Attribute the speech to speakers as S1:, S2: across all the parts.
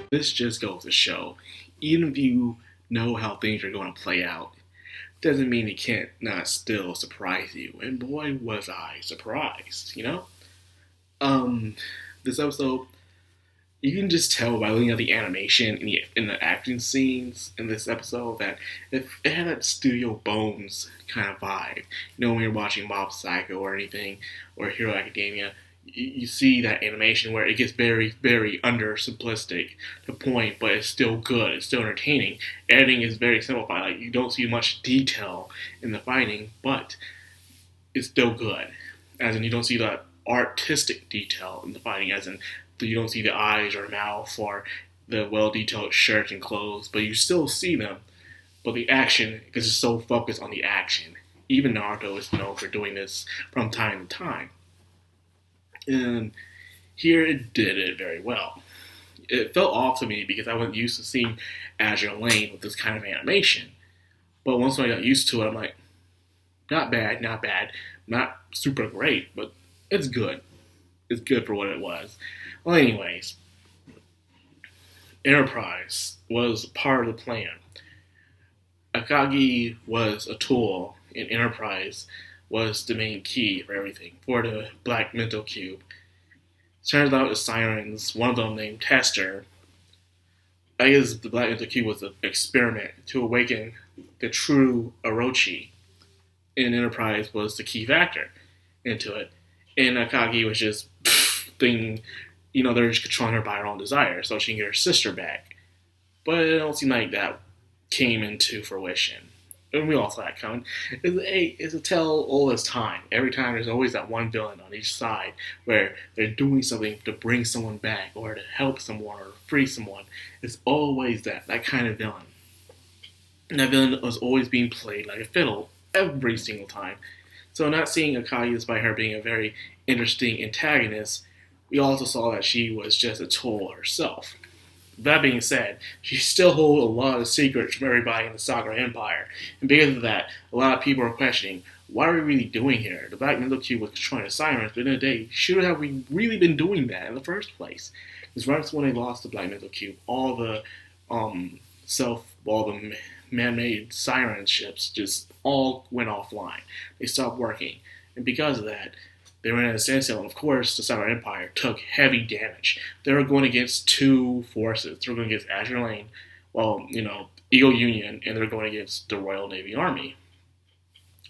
S1: This just goes to show, even if you know how things are going to play out, doesn't mean it can't not still surprise you. And boy, was I surprised. Um, this episode, you can just tell by looking at the animation and the action scenes in this episode that it had that Studio Bones kind of vibe. When you're watching Mob Psycho or anything, or Hero Academia, you see that animation where it gets very, very under simplistic to point, but it's still good. It's still entertaining. Editing is very simplified. Like, you don't see much detail in the fighting, but it's still good. As in, you don't see the artistic detail in the fighting, as in, you don't see the eyes or mouth or the well-detailed shirts and clothes, but you still see them. But the action, because it's so focused on the action. Even Naruto is known for doing this from time to time. And here it did it very well. It felt off to me because I wasn't used to seeing Azure Lane with this kind of animation. But once I got used to it, I'm like, not bad, not super great, but it's good. It's good for what it was. Well, anyways, Enterprise was part of the plan. Akagi was a tool, and Enterprise was the main key for everything, for the Black Mental Cube. Turns out the Sirens, one of them named Tester, I guess the Black Mental Cube was an experiment to awaken the true Orochi, and Enterprise was the key factor into it. And Akagi was just thinking, they're just controlling her by her own desire so she can get her sister back. But it don't seem like that came into fruition. And we all saw that coming. It's a tell all this time. Every time there's always that one villain on each side where they're doing something to bring someone back or to help someone or free someone. It's always that kind of villain. And that villain was always being played like a fiddle every single time. So not seeing Akagi despite her being a very interesting antagonist, we also saw that she was just a tool herself. That being said, she still holds a lot of secrets from everybody in the Sakura Empire. And because of that, a lot of people are questioning, what are we really doing here? The Black Mental Cube was controlling the Sirens, but in the day, should have we really been doing that in the first place? Because right when they lost the Black Mental Cube, all the man-made siren ships just all went offline. They stopped working. And because of that, they ran out of standstill, and of course, the Sakura Empire took heavy damage. They were going against two forces. They were going against Azure Lane, Eagle Union, and they were going against the Royal Navy Army.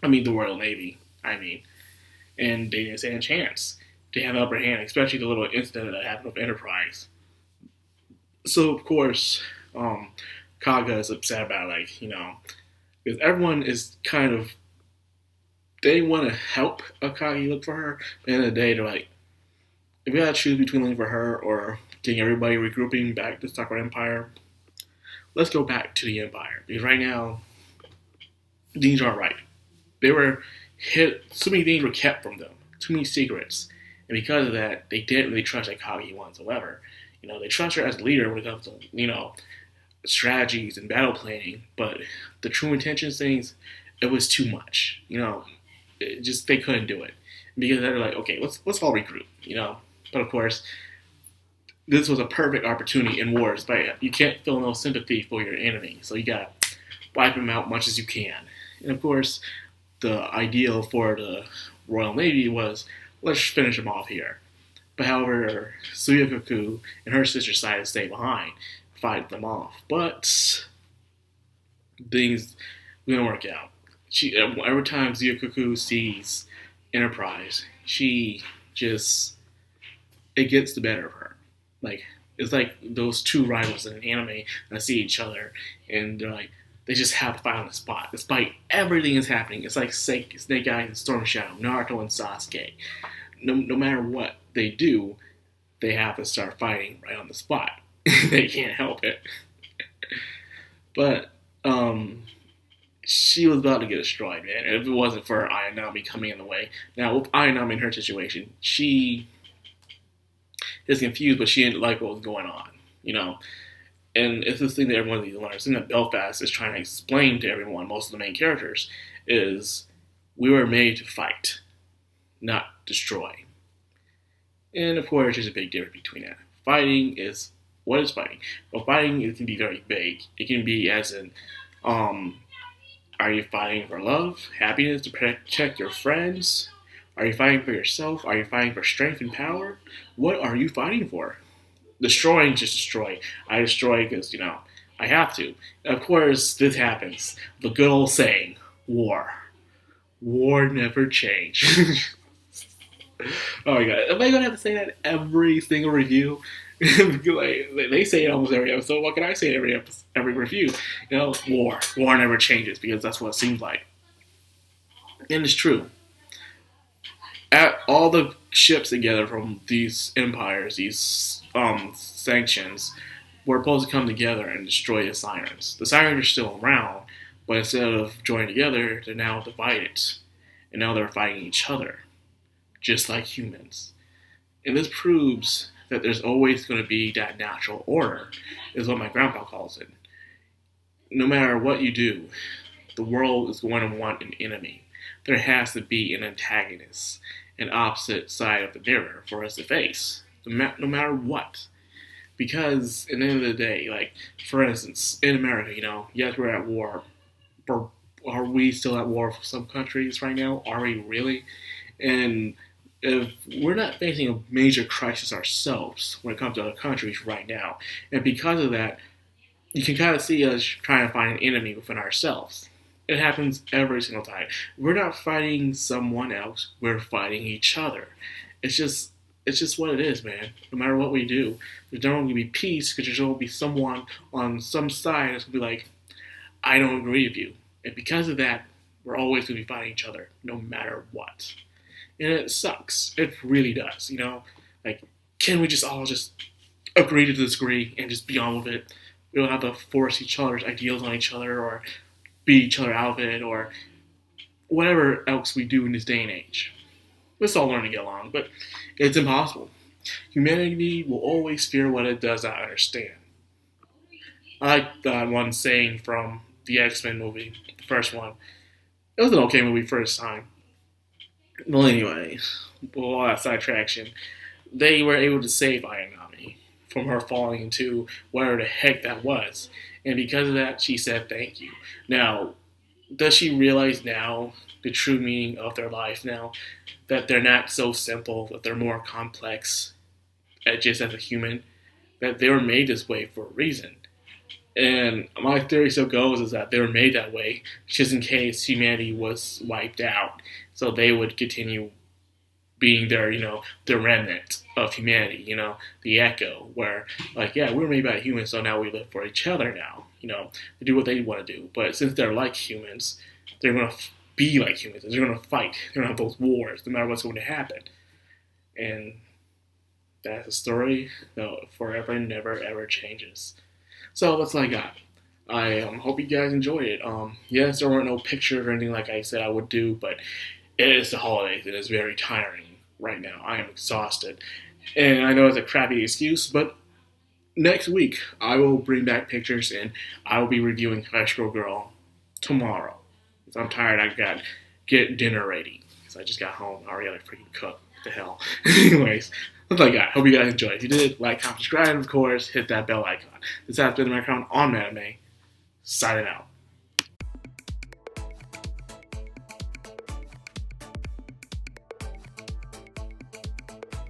S1: The Royal Navy, And they didn't stand a chance to have the upper hand, especially the little incident that happened with Enterprise. So, of course, Kaga is upset about because everyone is kind of, they want to help Akagi look for her, but at the end of the day, they're like, if we gotta choose between looking for her or getting everybody regrouping back to the Sakura Empire, let's go back to the Empire. Because right now, things aren't right. They were hit, so many things were kept from them, too many secrets. And because of that, they didn't really trust Akagi whatsoever. They trust her as a leader when it comes to, strategies and battle planning, but the true intentions things, it was too much. They couldn't do it because they're like, okay, let's all regroup, But of course, this was a perfect opportunity in wars, but you can't feel no sympathy for your enemy, so you gotta wipe them out much as you can. And of course, the ideal for the Royal Navy was, let's finish them off here. But however, Suyakoku and her sister decided to stay behind, fight them off. But things didn't work out. Every time Suyakoku sees Enterprise, it gets the better of her. It's like those two rivals in an anime that see each other, and they're like, they just have to fight on the spot, despite everything that's happening. It's like Snake Eyes and Storm Shadow, Naruto and Sasuke. No matter what they do, they have to start fighting right on the spot. They can't help it. But she was about to get destroyed, man. If it wasn't for Ayanami coming in the way. Now, with Ayanami in her situation, she is confused, but she didn't like what was going on, And it's this thing that everyone needs to learn. It's something that Belfast is trying to explain to everyone, most of the main characters, is we were made to fight, not destroy. And of course, there's a big difference between that. Fighting is what is fighting? Well, fighting, it can be very vague. It can be as in, are you fighting for love, happiness, to protect your friends? Are you fighting for yourself? Are you fighting for strength and power? What are you fighting for? Destroying, just destroy. I destroy because, I have to. Of course, this happens. The good old saying, war. War never change. Oh my god. Am I going to have to say that every single review? They say it almost every episode. What can I say every review? War. War never changes because that's what it seems like. And it's true. At all the ships together from these empires, these sanctions, were supposed to come together and destroy the Sirens. The Sirens are still around, but instead of joining together, they're now divided. And now they're fighting each other, just like humans. And this proves that there's always going to be that natural order, is what my grandpa calls it. No matter what you do, the world is going to want an enemy. There has to be an antagonist, an opposite side of the mirror for us to face, no matter what. Because at the end of the day, like, for instance, in America, yes, we're at war, but are we still at war with some countries right now? Are we really? And if we're not facing a major crisis ourselves when it comes to other countries right now, and because of that, you can kind of see us trying to find an enemy within ourselves. It happens every single time. We're not fighting someone else, we're fighting each other. It's just what it is, man. No matter what we do, there's never going to be peace because there's going to be someone on some side that's going to be like, I don't agree with you. And because of that, we're always going to be fighting each other, no matter what. And it sucks. It really does, Like, can we just all just agree to disagree and just be on with it? We don't have to force each other's ideals on each other or beat each other out of it or whatever else we do in this day and age. Let's all learn to get along, but it's impossible. Humanity will always fear what it does not understand. I like that one saying from the X-Men movie, the first one. It was an okay movie first time. Well, anyway, with all that sidetraction, they were able to save Ayanami from her falling into whatever the heck that was. And because of that, she said thank you. Now, does she realize now the true meaning of their life now? That they're not so simple, that they're more complex, just as a human, that they were made this way for a reason. And my theory still goes is that they were made that way just in case humanity was wiped out, so they would continue being their, the remnant of humanity, the echo, where, like, yeah, we were made by humans, so now we live for each other now, to do what they want to do. But since they're like humans, they're going to be like humans. They're going to fight. They're going to have those wars, no matter what's going to happen. And that's a story that forever and never, ever changes. So that's all I got. I hope you guys enjoyed it. Yes, there weren't no pictures or anything like I said I would do, but it is the holidays. It is very tiring right now. I am exhausted. And I know it's a crappy excuse, but next week I will bring back pictures and I will be reviewing High School Girl tomorrow. I'm tired. I got get dinner ready because I just got home. I already got to freaking cook. What the hell? Anyways, that's all I got. Hope you guys enjoyed. If you did, like, comment, subscribe, and of course, hit that bell icon. This has been the Madcrownxox on Anime. Signing out.